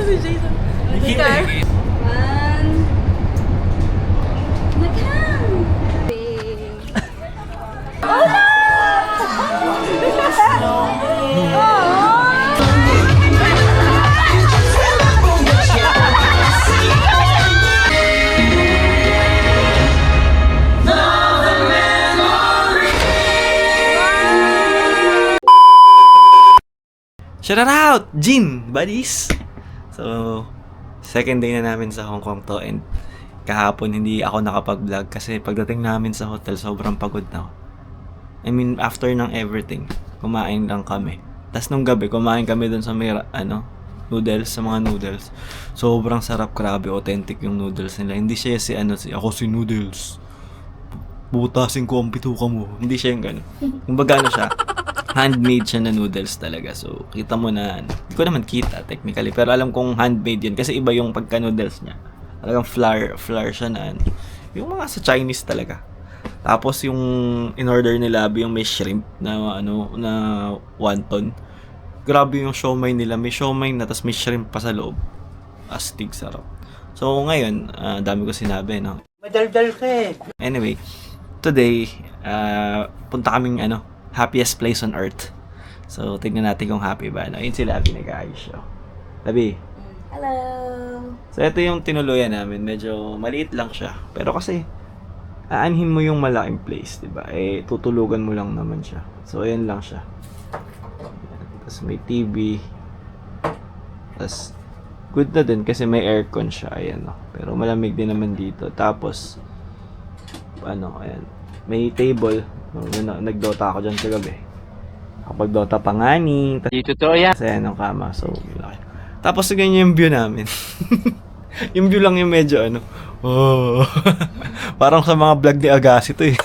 si Jason. Nakita. One. Nakam! Oh no! Shout out! Jin! Buddies! So, second day na namin sa Hong Kong to and kahapon hindi ako nakapag-vlog kasi pagdating namin sa hotel sobrang pagod na ako. I mean, after ng everything, kumain lang kami. Tapos nung gabi, kumain kami dun sa may, noodles, sa mga noodles. Sobrang sarap, grabe, authentic yung noodles nila. Hindi siya ako si noodles. Butasin ko ang bituka mo. Hindi siya yung gano'n. Kumbaga siya, handmade siya na noodles talaga. So, kita mo na, hindi ko naman kita technically, pero alam kong handmade yun kasi iba yung pagka-noodles niya. Talagang flour siya na, yung mga sa Chinese talaga. Tapos yung in-order nila, yung may shrimp na, na wonton. Grabe yung siomai nila, may siomai na, tapos may shrimp pa sa loob. Astig, sarap. So, ngayon, dami ko sinabi, no? Madaldal ka eh. Anyway, today, punta kaming, happiest place on earth. So, tignan natin kung happy ba. Ayun si Labi, nag-aayos siya. Labi. Hello! So, ito yung tinuluyan namin. Medyo maliit lang siya. Pero kasi, aanhin mo yung malaking place, diba? Eh, tutulugan mo lang naman siya. So, ayan lang siya. Tapos may TV. Tapos, good na din kasi may aircon siya. Ayan, no? Pero malamig din naman dito. Tapos, ayan. May table. Nag-Dota ako dyan kagabi. Kapag-Dota pa nga ni. Dito to yan. Kasi ang kama. So, laki. Tapos, ganyan yung view namin. Yung view lang yung medyo oh. Parang sa mga vlog ni Agassi to eh.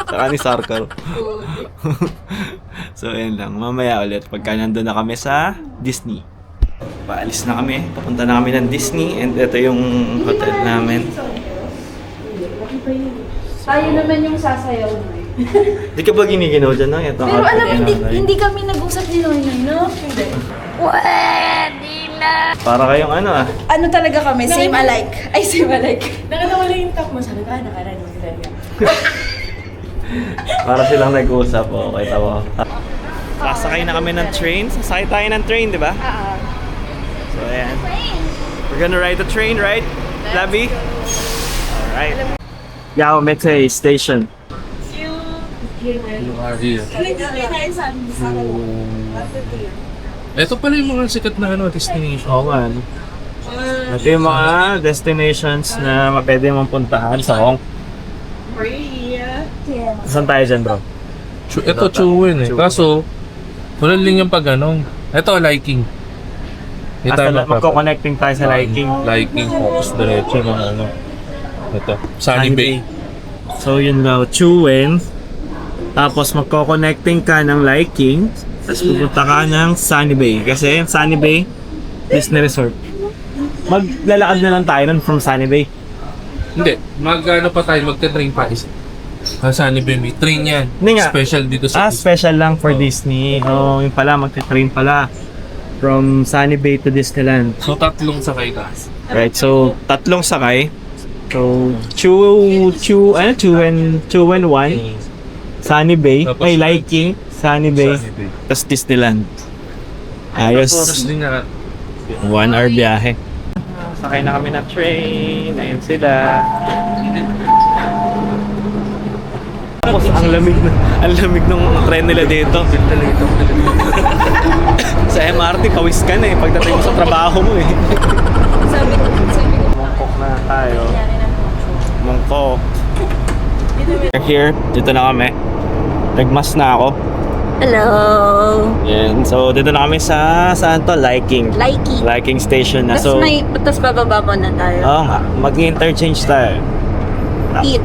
Saka ni Sarkar. So, ayan lang. Mamaya ulit. Pagka nandun na kami sa Disney. Paalis na kami. Papunta na kami ng Disney. And ito yung hotel namin. Tayo naman yung sasayaw mo. Di ka ba giniginaw dyan, no? Ito, Pero alam mo, hindi kami nag-usap din Noy, no? Hindi. Pwede na! Para kayong Ano talaga kami? Same alike. Ay, same alike. Nakatawala yung top mo. Sabi ka, nakaraan mo sila. Para silang nag-uusap. Okay, tawa. Sasakay na kami ng train. Sasakay tayo ng train, di ba? So, ayan. We're gonna ride the train, right? Labi? Alright. Yao Mete Station. You are here. Ito pala yung mga sikat na destination. Oo nga, ito yung mga destinations na pwede mong puntahan sa Hong Kong. Saan tayo dyan, bro? Ito Chuwen eh. Kaso, wala lang yung Ito, liking. Magko-connecting tayo sa liking. Liking, focus diretso ng Ito, Sunny Bay. So yun daw, Chuwen. Tapos magko-connecting ka ng liking. Tapos pupunta ka ng Sunny Bay. Kasi yung Sunny Bay, Disney Resort. Maglalakad na lang tayo nun from Sunny Bay. Hindi, magte-train pa isa. Sunny Bay, may train yan. Hindi nga. Special dito sa Disney. Special lang for Disney. Oh, yung pala, magte-train pala. From Sunny Bay to Disneyland. So, tatlong sakay ka. Right, so tatlong sakay. So, Chuwen 1, Sunny Bay, Tapos, ay Liking, Sunny Bay, tapos Disneyland. Ayos. Tapos din na 1 hour biyahe. Sakay na kami ng train. Ayun sila. Tapos ang lamig ng tren nila dito. Sa MRT, pawis ka na eh. Pagdating mo sa trabaho mo eh. Sabi ko. Mongkok na tayo. Mongkok. We're here. Dito na kami. Nagmas na ako. Hello! Yan. So, dito na kami sa saan to? Liking. Liking station na. So, Tapos bababa mo na tayo. oo nga. Mag-interchange tayo. Eat.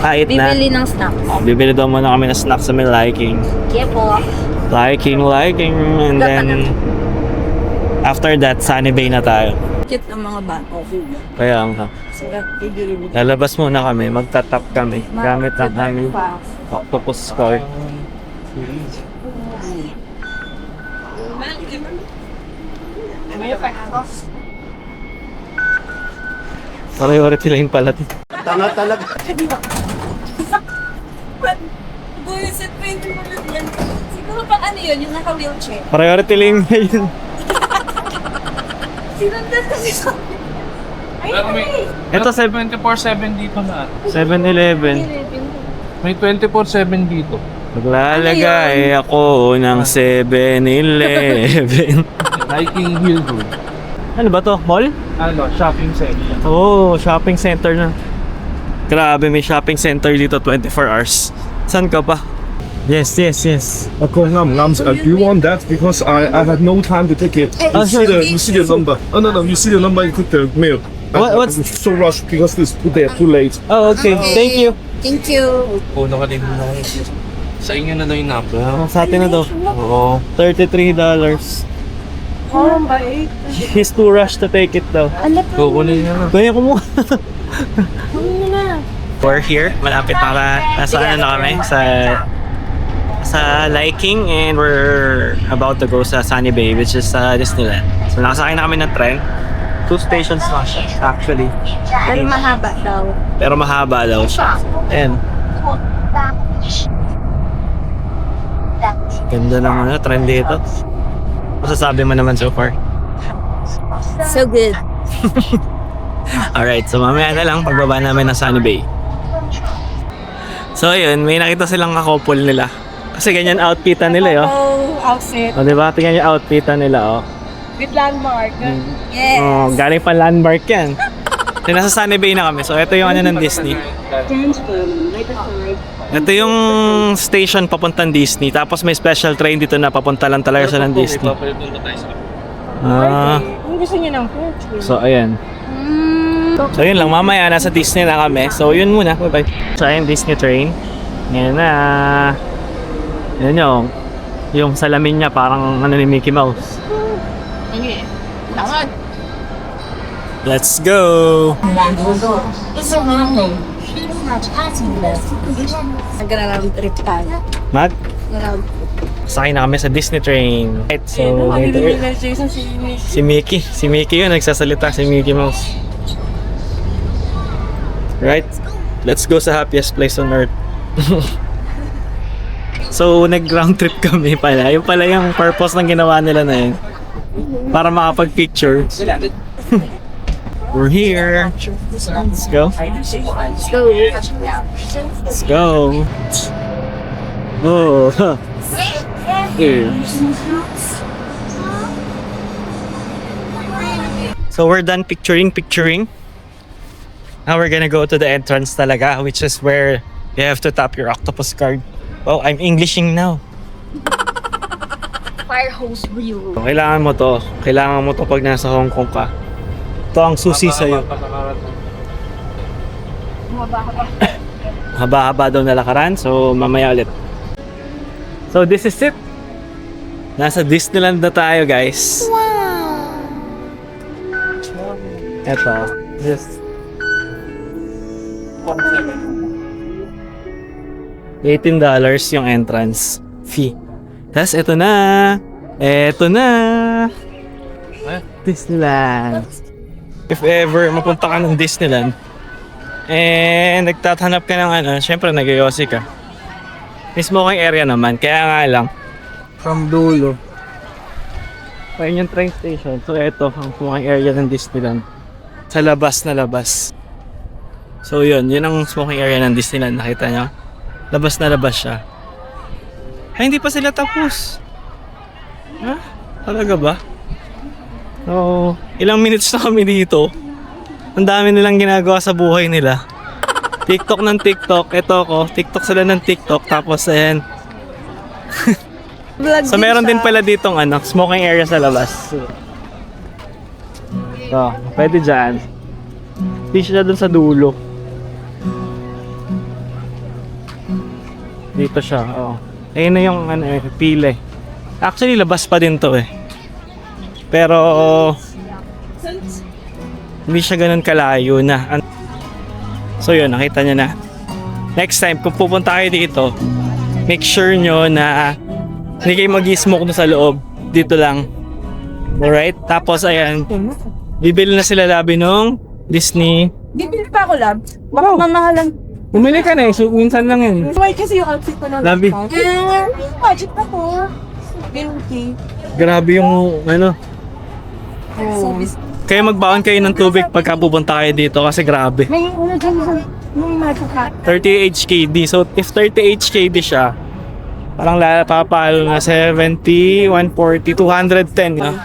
Eat na. Bibili ng snacks. Bibili daw muna kami ng snacks sa may Liking. Kaya po. Liking. And then, after that, Sunny Bay na tayo. Cute ng mga bata. Kaya nga. Lalabas muna kami. Magtatap kami. Gamit ang aming octopus card. Priority lane pala. Buwisit pa yung tulad yan. Siguro pang ano yun, yung naka-wheelchair. Priority lane na yun. Sinundan kasi sa... Ay, Pero may, Ito, 24/7 dito na. 7-Eleven. May 24/7 dito. Maglalagay ako ng 7-Eleven. Hiking Hill Road. Ano ba to? Mall? Ano, shopping center. Oh, shopping center na. Grabe, may shopping center dito 24 hours. Saan ka pa? Yes. Of course, do you want that? Because I had no time to take it. Oh, sure. You see the number. Oh no, you see the number. You took the mail. What's- I was so rushed because it's too late. Oh, okay. Thank you. Thank you. Puno ka din mo. Sa inyo na daw yung number. Sa atin na to. Oo. $33. Oh, bait. He's too rushed to take it daw. Kukunin niya na. Kaya ko mo. We're here. Malapit na nasa ano na kami. Sa Liking, and we're about to go sa Sunny Bay, which is Disneyland. So nakasakay na kami ng tren. 2 stations na siya, actually. Pero mahaba daw. Pero mahaba daw siya. Ayan. Ganda ng trend dito. Masasabi mo naman so far? So good. Alright, so mamaya na lang pagbaba namin ng Sunny Bay. So ayun, may nakita silang kakopol nila. Kasi ganyan outfitan nila yo. Oh, outfit. O diba? Tingnan yung outfitan nila oh. With landmark. Yes. Oh, galing pa landmark yan. So nasa Sunny Bay na kami. So ito yung ano ng Disney. Ito yung station papuntang Disney. Tapos may special train dito na papunta lang talaga siya ng Disney. Ah, Kung gusto niyo ng food. so ayan. So yun lang, mamaya nasa Disney na kami. So yun muna, bye-bye. So ayun, Disney train. Yan na. Yan yung salamin niya parang ano ni Mickey Mouse. Let's go! Nag-round trip tayo. Mag? Round. Sakay na kami sa Disney train. Right, so later, Jason si si Mickey yun, nagsasalita si Mickey Mouse. Right? Let's go sa happiest place on earth. So, nag-round trip kami pala. Yung pala yung purpose ng ginawa nila na yun. Para makapag-picture. We're here. Let's go. So, Let's go. Oh. Here. So we're done picturing. Now we're gonna go to the entrance talaga, which is where you have to tap your octopus card. Oh, I'm Englishing now. fire hose view. So, kailangan mo to. Kailangan mo to pag nasa Hong Kong ka. Ito ang susi sa'yo. Haba-haba daw na lakaran, so mamaya ulit. So this is it. Nasa Disneyland na tayo, guys. Wow! Eto. Just $18 yung entrance fee. Tapos ito na. Ito na. Disneyland. If ever mapunta ka ng Disneyland and nagtatanap ka ng ano, syempre nag-yosi ka. May smoking area naman, kaya nga lang from dulo. Ayun yung train station. So ito ang smoking area ng Disneyland. Sa labas na labas. So yun ang smoking area ng Disneyland, nakita nyo? Labas na labas siya. Ay, hindi pa sila tapos. Ha? Talaga ba? So, ilang minutes na kami dito. Ang dami nilang ginagawa sa buhay nila. TikTok ng TikTok. Ito ko, TikTok sila ng TikTok. Tapos ayan. So meron din pala ditong smoking area sa labas. So, pwede dyan. Hindi siya dun sa dulo. Dito siya, oo. Ayun na yung pila eh. Actually, labas pa din to eh. Pero, hindi siya ganun kalayo na. So yun, nakita nyo na. Next time, kung pupunta kayo dito, make sure nyo na hindi kayo mag-smoke na sa loob. Dito lang. Alright? Tapos, ayan. Bibili na sila labi nung Disney ba ako, lab? Baka mamahalan. Bumili ka na eh, so minsan lang yan. Wait, kasi yung outfit ko na. Love you. Budget na po. Guilty. Grabe yung ano. Kaya magbaon kayo ng tubig pagka pupunta kayo dito kasi grabe. May ano dyan sa... May magkaka. 30 HKD. So if 30 HKD siya, parang papalo na 70, 140, 210. No?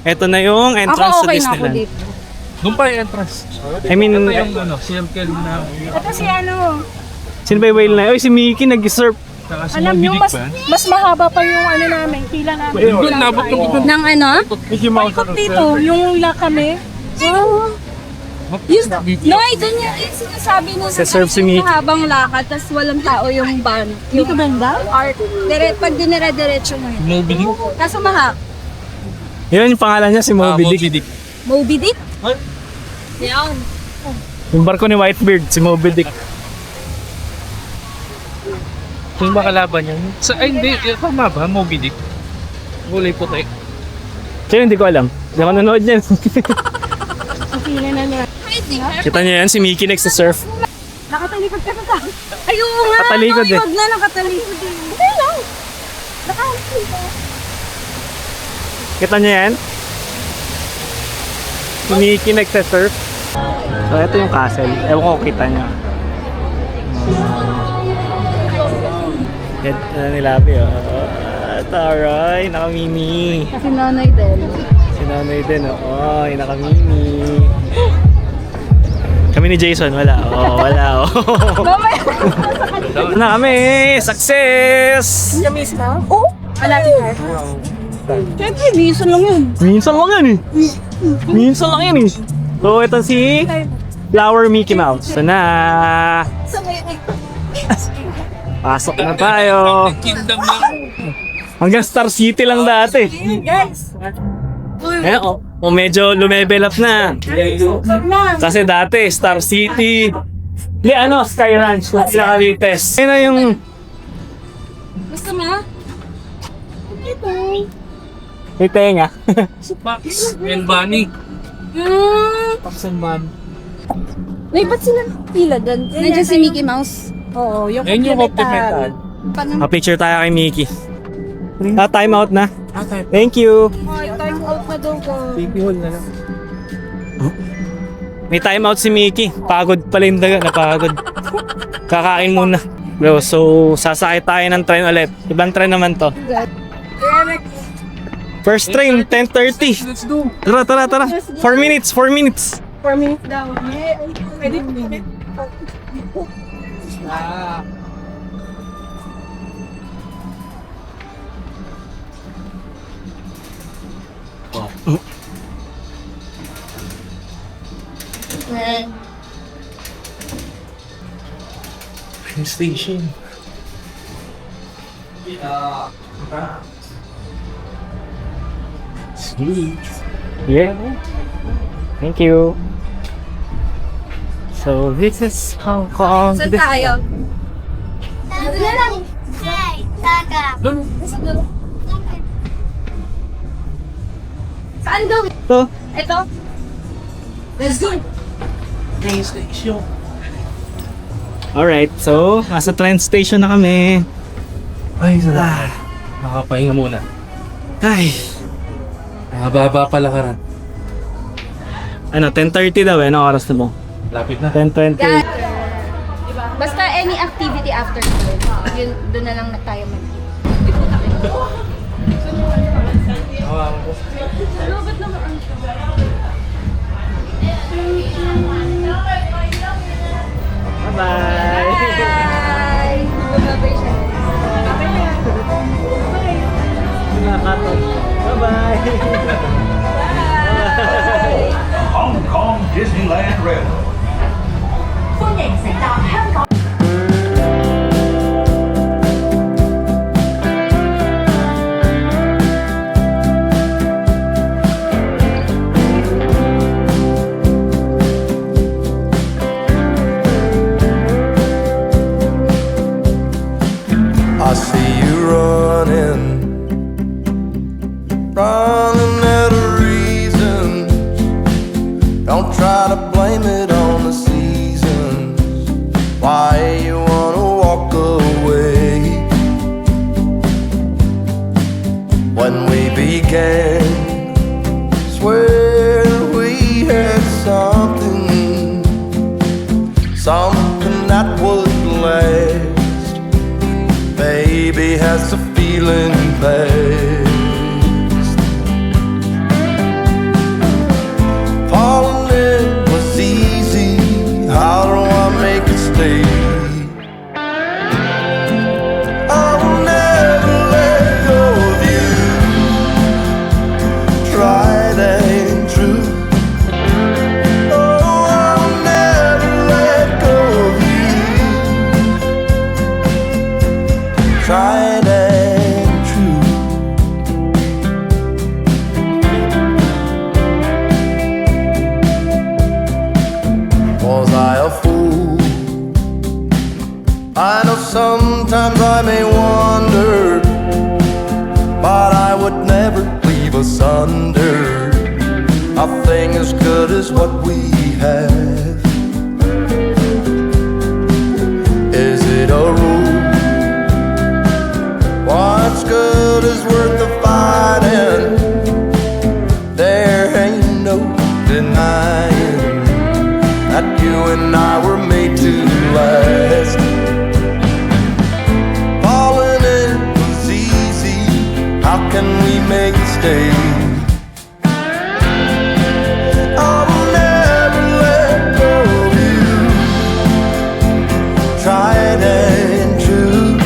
Ito na yung entrance to Disneyland. Doon pa yung entrance. I mean, Ito yung ano, circle na. Ito si ano. sino ba yung whale na? Oy, si Mickey nag-surf. Saka si Alam nyo, Moby Dick mas, ba? mas mahaba pa yung ano namin. Pila namin. Doon, nabot ko doon. Nang ano? Paikot dito, yung ila kami. Oh. Yung, Noy, dun yung sinasabi nung Sa surf si Mickey. habang lakad, tas walang tao yung van. Dito banda? Art. Pag dinire-diretso mo yun. Moby Dick. Kaso mahak. Yun yung pangalan niya, si Moby Dick. Moby Dick. Moby Dick? Yan. Yung barko ni Whitebeard, si Moby Dick. Yung ba kalaban niya? Ay, hindi. Tama ba? Moby Dick. Kulay puti. Kaya hindi ko alam. Hindi ako nanood niyan. Pila na na. Kita niyo yan, si Mickey nagsa-surf. Nakatalikod ka sa Ay, oo nga. Katalikod eh. Huwag na nakatalikod eh. Hindi lang. Nakatalikod. Kita niyo yan? Si Mickey nagsa-surf. So, ito yung castle. Ewan ko kita niyo. Yan, nilabi oh. Taray, nakamimi. Kasi nanay din. Si nanay din, oh. Ay, nakamimi. Kami ni Jason, wala. Oh, wala. Oh. Na kami! Success! Yamis na? Oo. Malapit na. Siyempre, minsan lang yun. Minsan lang yan eh. Minsan lang yan eh. So, ito si Flower Mickey Mouse. So na, pasok na tayo. Kingdom lang. Hanggang Star City lang dati. Guys. Eh, medyo lumevel up na. Kasi dati, Star City. Hindi, Sky Ranch. Kung pinaka-latest. Ayun na yung... Gusto mo? May tenga. Max and Bunny. Pax and Bunny. May ba't sila pila doon? Nandiyan si Mickey Mouse. Oo, yung Ayun yung complimental. Picture tayo kay Mickey. Time out na. Thank you. Ay, time out na daw ko. May time out si Mickey. Pagod pala yung daga. Napagod. Kakain muna. Bro, so sasakay tayo ng train ulit. Ibang train naman to. First train, 10:30. Let's do. Tara. 4 minutes. 4 minutes daw. Pwede. Train station. Yeah. Thank you. So this is Hong Kong. Saan tayo? Saan daw? Ito. Ito? Let's go. Train station. Alright, so nasa train station na kami. Ay, sarap. Makapahinga muna. Ay, Baba pala ka rin. ano, 10:30 daw eh. Anong oras na mo? Lapit na. 10:20. Basta any activity after school. Yun, doon na lang na tayo mag Bye-bye. Bye! Bumabay siya. Bye-bye. Hong Kong Disneyland Railroad. I see you running out of reason. Don't try to blame it on the season. when we began. Swear we had something, something that would last. Baby, has the feeling passed? Falling in was easy, how do I make it stay? I'll never let go of you, tried and true. Oh, I'll never let go of you, tried and true. Was I a fool? I know sometimes I may wonder, but I would never leave asunder a thing as good as what we have. Is it a rule? What's good is worth the fighting. There ain't no denying that you and I were made to last. Falling in was easy, how can we make it stay? I'll never let go of you, tried and true.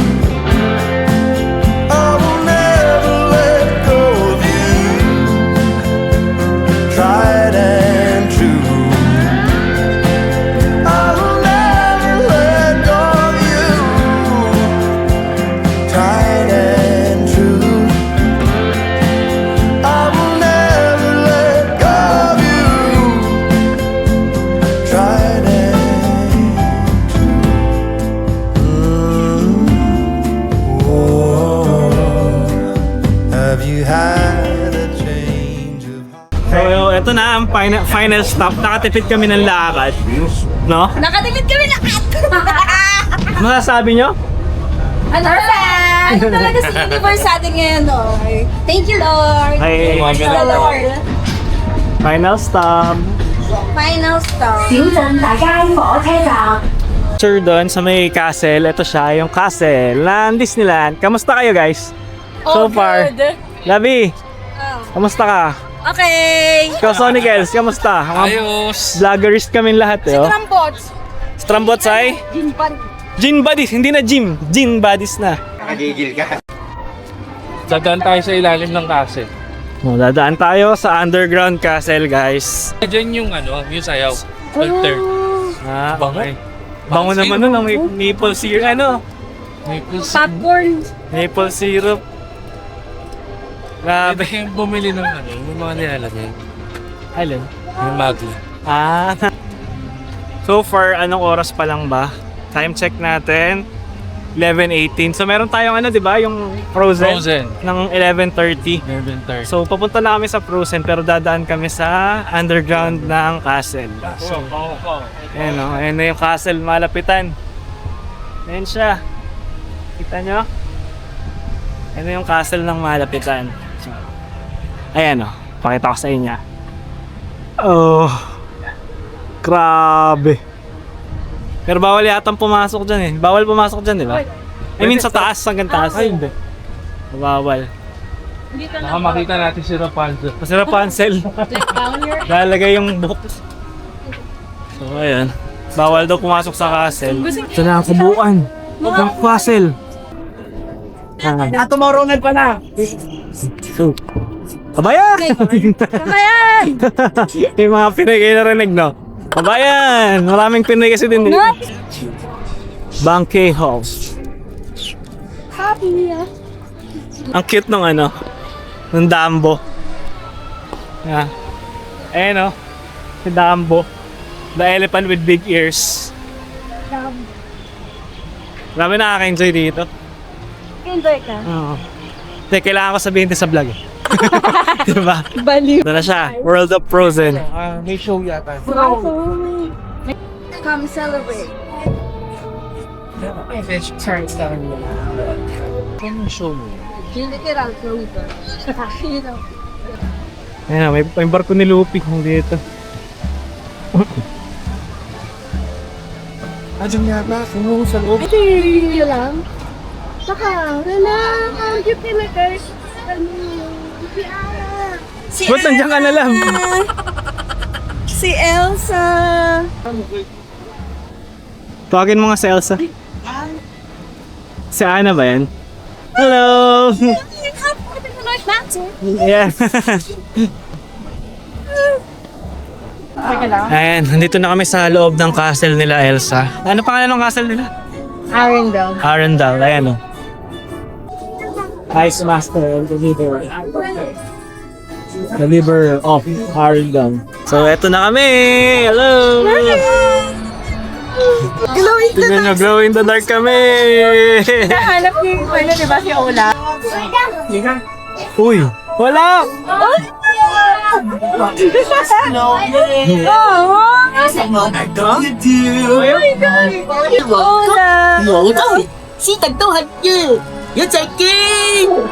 I'll never let go of you, tried and true. I'll never let go of you, tried and true. I will never let go of you, tried and true. Whoa. Have you had a change of heart? So, ito na ang final stop. Nakatipid kami ng lakad. No? Nakatipid kami lahat! Masasabi nyo? Ano Ano talaga si Universe sa atin ngayon, no? Thank you, Lord. Ay, Thank you, Lord. final stop. Final stop. Sir, doon sa may castle, ito siya, yung castle ng Disneyland. Kamusta kayo, guys? So far. Labi, kamusta ka? Okay. Ikaw, Sonic Els, kamusta? Mga Ayos! vloggerist kami lahat, eh. Oh. Trampots. Strambots ay? Gin Buddies, hindi na gym. Gin Buddies na. Dadaan tayo sa ilalim ng castle. Oh, dadaan tayo sa underground castle, guys. Diyan yung yung sayaw. Alter. Ah, Bango. okay. Bango naman nun, ang maple syrup, Popcorn. maple syrup. Grabe. Pwede kayong bumili ng yung mga nilalagay. Alin? Yung magli. Ah. So far, anong oras pa lang ba? Time check natin. 11:18. So meron tayong di ba? Yung Frozen. Frozen. Ng 11:30. 11:30. So papunta na kami sa Frozen pero dadaan kami sa underground ng castle. So, ayan o. Ayan na yung castle malapitan. Ayan siya. Kita nyo? Ayan na yung castle ng malapitan. So, ayan o. Pakita ko sa inyo. Oh. Grabe. Pero bawal yatang pumasok dyan eh. Bawal pumasok dyan, di ba? I mean sa taas, hanggang taas. Ay, hindi. Bawal. Baka makita natin si Rapunzel. Kasi Rapunzel. Lalagay yung book. So, ayan. Bawal daw pumasok sa castle. Ito na ang kabuuan ng castle. Tomorrow na pa na. So, kabayan! Kabayan! Yung mga Pinoy kayo narinig, no? Kabayan! Maraming Pinoy kasi din. Bangkay House. Happy. Ang cute nung ng Dumbo. Yeah. Ayan si Dumbo. The elephant with big ears. Marami nakaka-enjoy dito. Enjoy ka. Oo. Hindi, kailangan ko sabihin din sa vlog eh. Diba? Baliw. Ito na siya. World of Frozen. May show yata. Come celebrate. Anong show mo? Literal, floater. Ayan, may barko ni Luffy dito. Andiyan nga ba? Ano sa loob? Hindi lang. Saka, wala. Ang cute nila guys. Si Ba't nandiyan ka na lang? Si Elsa. Tawagin mo nga si Elsa. Si Ana ba yan? Hello! Yeah. Ayan, nandito na kami sa loob ng castle nila Elsa. Ano pangalan ng castle nila? Arendelle. Arendelle, ayan o. Ice Master, the liver of Arendelle. So, eto na kami! Hello! Glowing the Tignan nyo, glow in the dark kami! Hanap ni Kuya, di ba si Ola? Uy! Wala! Ola!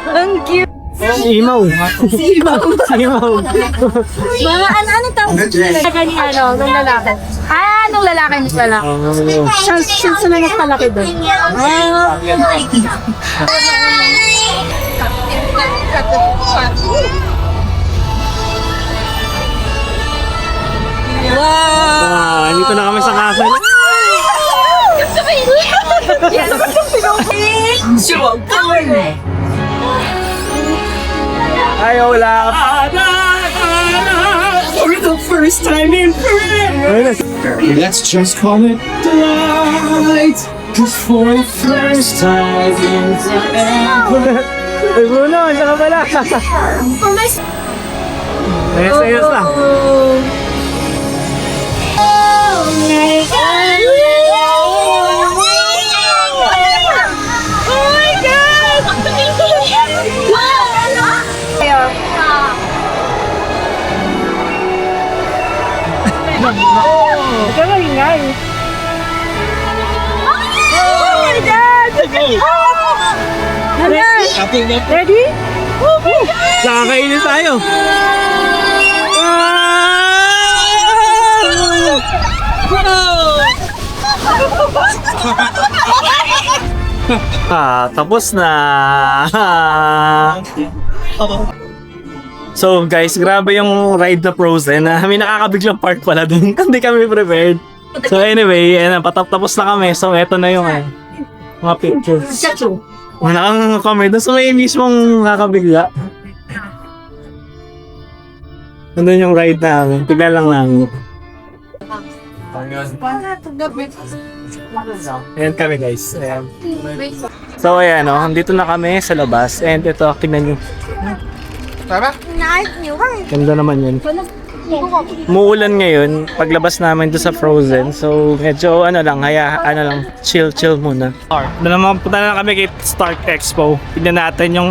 Ang cute! Imaw! Imaw! Imaw! Mga ano tawag sa ni ano, nung lalaki. Nung lalaki, mas lalaki. Siya na mas malaki doon. Dito na kami sa castle. Ay, wala ka. For the first time in forever. Let's just call it delight. Cause for the first time in forever. Ay, Bruno, isa ka pala. Ayos na. Ito nga ingay. Ready? Nakakainin tayo. Tapos na. So guys, grabe yung ride na Frozen. May nakakabiglang part pala dun. Hindi kami prepared. So anyway, patapos na kami. So eto na yung mga pictures. Wala kami dun. So may mismong nakakabigla. Nandun yung ride namin. Tignan lang namin. Ayan kami guys. Ayan. So ayan o, dito na kami sa labas. And ito, tignan nyo. Ganda naman yun. Muulan ngayon, paglabas namin doon sa Frozen. So medyo chill muna. Doon naman punta na kami kay Stark Expo. Tignan natin yung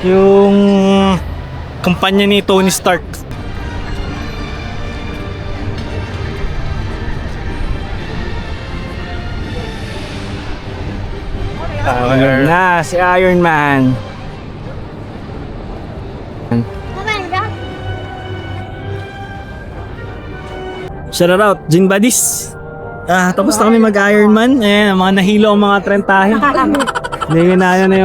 yung kumpanya ni Tony Stark. Ayun na, si Iron Man. Shout out, Jing Buddies. Tapos na kami mag-Iron Man. Mga nahilo ang mga trentahe. Hindi na yung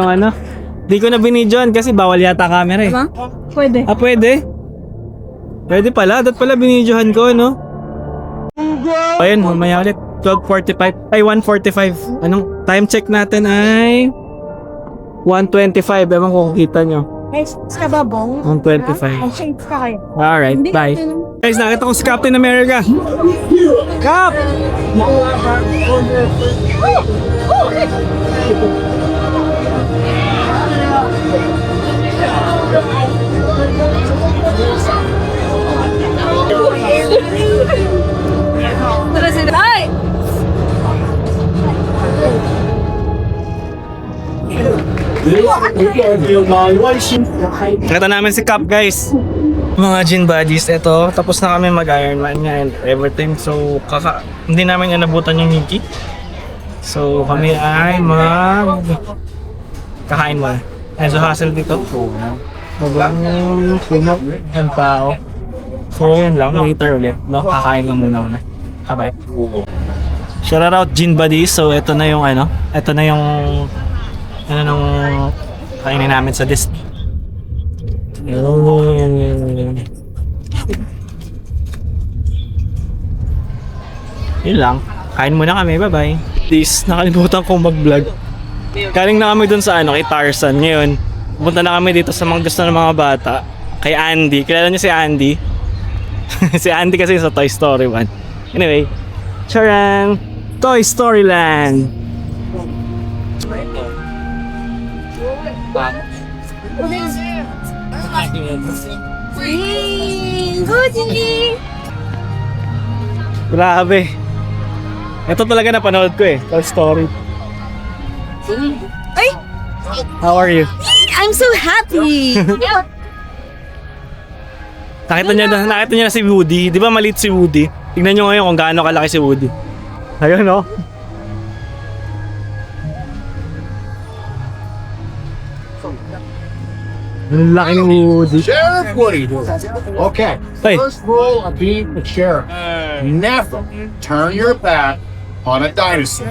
Hindi ko na binidyoan kasi bawal yata camera eh. Pwede. Pwede? Pwede pala. Dapat pala binidyohan ko, no? Ayun, mamaya ulit. 12:45. Ay, 1:45. Anong time check natin ay 1:25. Ewan ko kung kita nyo. Guys, ka ba, Bong? 1:25. Shades ka kayo. Alright, bye. Guys, nakita ko si Captain America. Cap! Ay! Nakita namin si Cap, guys. Mga Jin Buddies, eto, tapos na kami mag-Iron Man nga and everything. So, hindi namin inabutan yung Nikki. So, kami ay kakain mo. Medyo hassle dito. Magang puno ng tao. So yun lang, later ulit. No? Kakain lang muna. Okay. Shout out Gin Buddies. So ito na yung ito na yung nung kainin namin sa Disney. Yun lang. Kain muna kami. Bye-bye. This, nakalimutan kong mag-vlog. Galing na kami dun sa kay Tarzan. Ngayon, pupunta na kami dito sa mga gusto ng mga bata. Kay Andy. Kilala niyo si Andy? Si Andy kasi sa Toy Story 1. Anyway, charan! Toy Story Land! Grabe. Ito talaga napanood ko Toy Story. Ay! How are you? I'm so happy! Nakita niyo na si Woody. Di ba maliit si Woody? Tingnan niyo ngayon kung gaano kalaki si Woody. Ayun Ang laki ni Woody. Sheriff Woody. Okay. Hey. First rule of being the sheriff. Never turn your back on a dinosaur.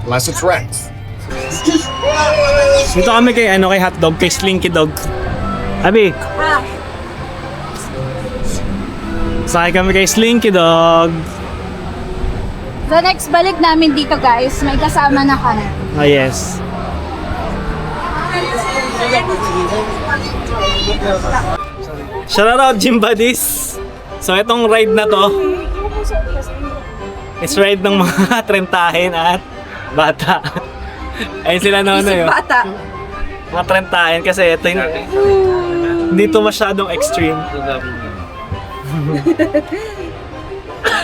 Unless it's Rex. Dito kami kay Hotdog, kay Slinky Dog. Abi. Sakay kami kay Slinky Dog. The next balik namin dito guys, may kasama na kami. Oh yes. Shout out Gym Buddies. So itong ride na to is ride ng mga trentahin at bata. Ayun sila yun. Bata. Mga trentahin kasi ito hindi to masyadong extreme.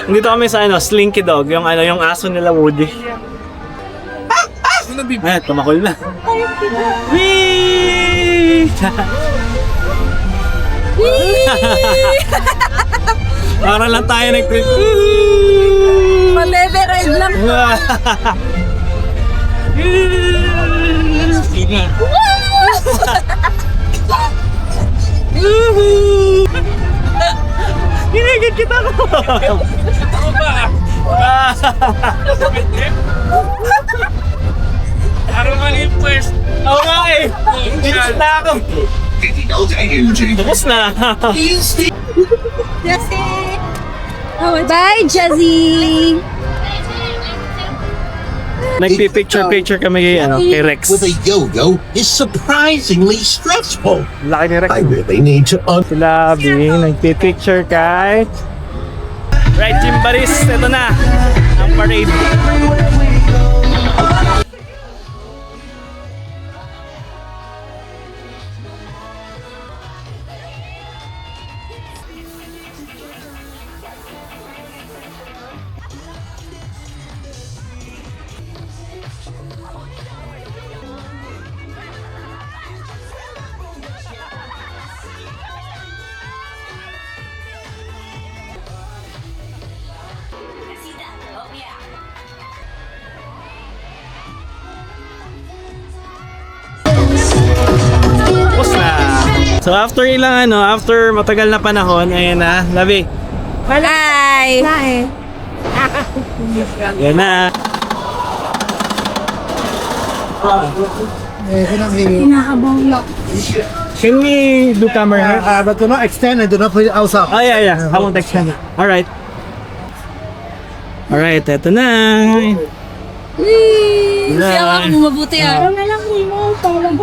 Dito kami sa Slinky Dog, yung aso nila Woody. Ay, tumakol na. Whee! Para lang tayo nag-trip. Mabebe-ride lang. Ginigit kita ko. Parang maliit pues. Oo nga Ginigit na ako. Tapos na. Bye, Jazzy! Nagpi-picture kami kay Rex. With a yo-yo is surprisingly stressful. Laki ni Rex. I really need to Sila Bing, nagpi-picture kay... Right, Gym Buddies, ito na ang parade. Tapos na. So after after matagal na panahon, ayan na, Labi. Hi! Yan na. Can we do camera? But do not extend and do not put it outside. Oh yeah. I won't extend it. Alright. Alright, eto na. Siya ako mabuti Parang na lang mo, parang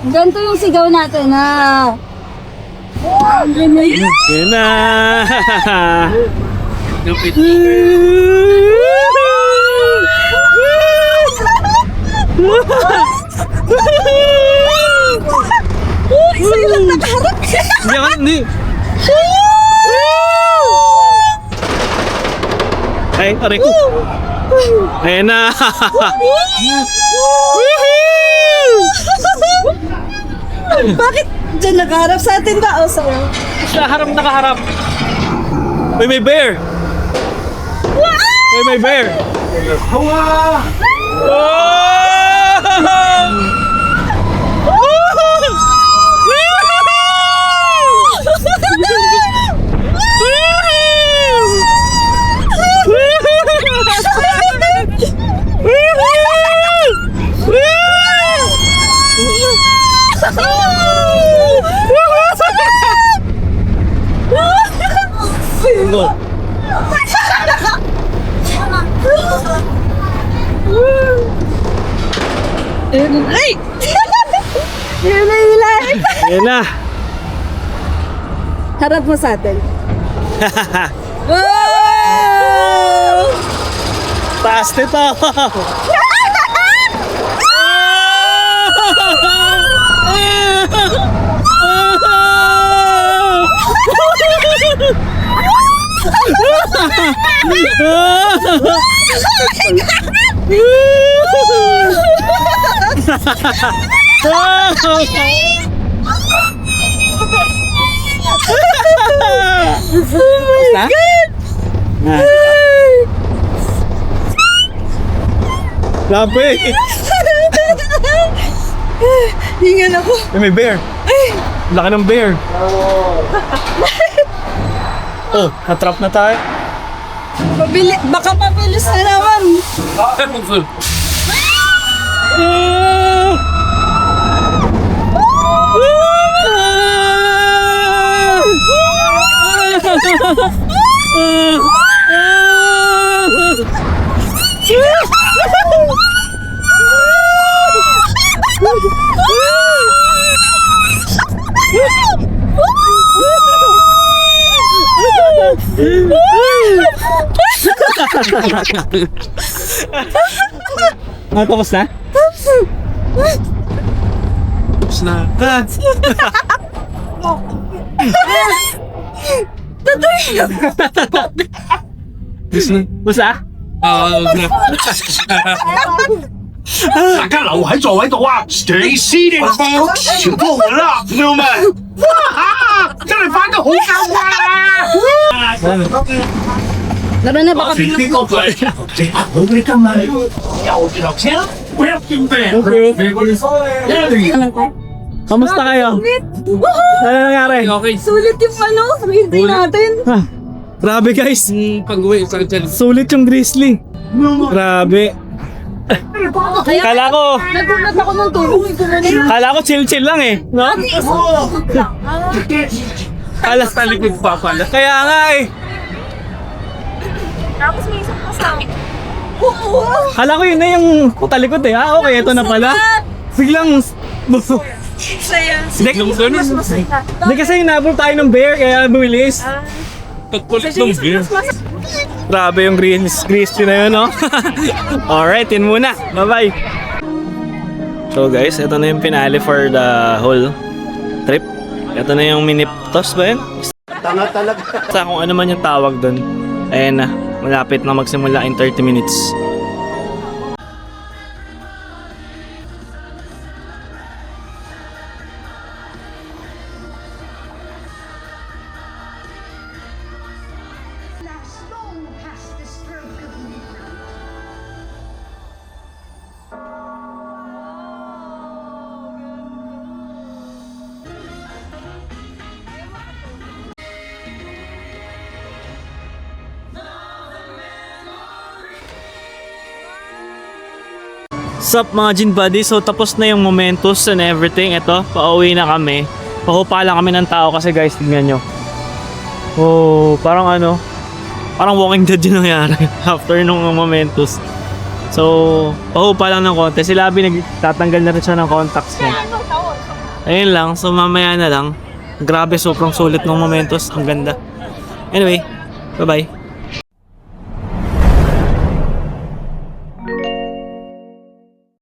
Ganito yung sigaw natin Yan na. Isa lang nakaharap. Hindi. Ay, aray ko. Ayan na. Bakit dyan nakaharap sa atin ba o sa'yo? Sa harap nakaharap. May bear. May bear. Ayan na. Harap mo sa atin. Taas nito. Oh my God! Grabe! Hingan ako. May bear! Laki ng bear! Oh, natrap na tayo. Baka mabilis na naman. Tapos na? Tapos na. Tapos na?大家留喺座位度啊 ！Stay seated, folks！ 全部我啦，朋友們！哇！真係翻得好夠啊！ Laro na baka呢個佢直拍好你今日又落車啦！我有件病。Kamusta kayo? Ano nangyari? Okay. sulit yung hindi natin. Grabe guys! Pag-uwi, sakit dyan. Sulit yung grizzly. Grabe. Kala ko, Nagulat ako ng tulong. kala ko chill-chill lang eh. No? Kala Sa likod pa pala. Kaya nga eh. Tapos may isang kasama. Kala ko yun na yung talikod eh. Ah, okay, ito na pala. Biglang... Yung ganun. Hindi kasi hinabol tayo ng bear kaya bumilis. Pagkulit ng beer. Grabe yung grizzly na yun, no? Alright, yun muna. Bye-bye. So guys, ito na yung finale for the whole trip. Ito na yung mini toss ba yun? Tanga talaga. Sa kung ano man yung tawag doon. Ayan na, malapit na magsimula in 30 minutes. Sup mga Gin Buddy, so tapos na yung Momentos and everything. Ito, pauwi na kami. Pahupa lang kami ng tao kasi guys, tingnan nyo. Oh, parang ano, parang Walking Dead yung nangyari after nung Momentos. So, pahupa lang ng konti. Si Labi nagtatanggal na rin siya ng contacts niya. Ayun lang, so mamaya na lang. Grabe, sobrang sulit ng Momentos. Ang ganda. Anyway, bye-bye.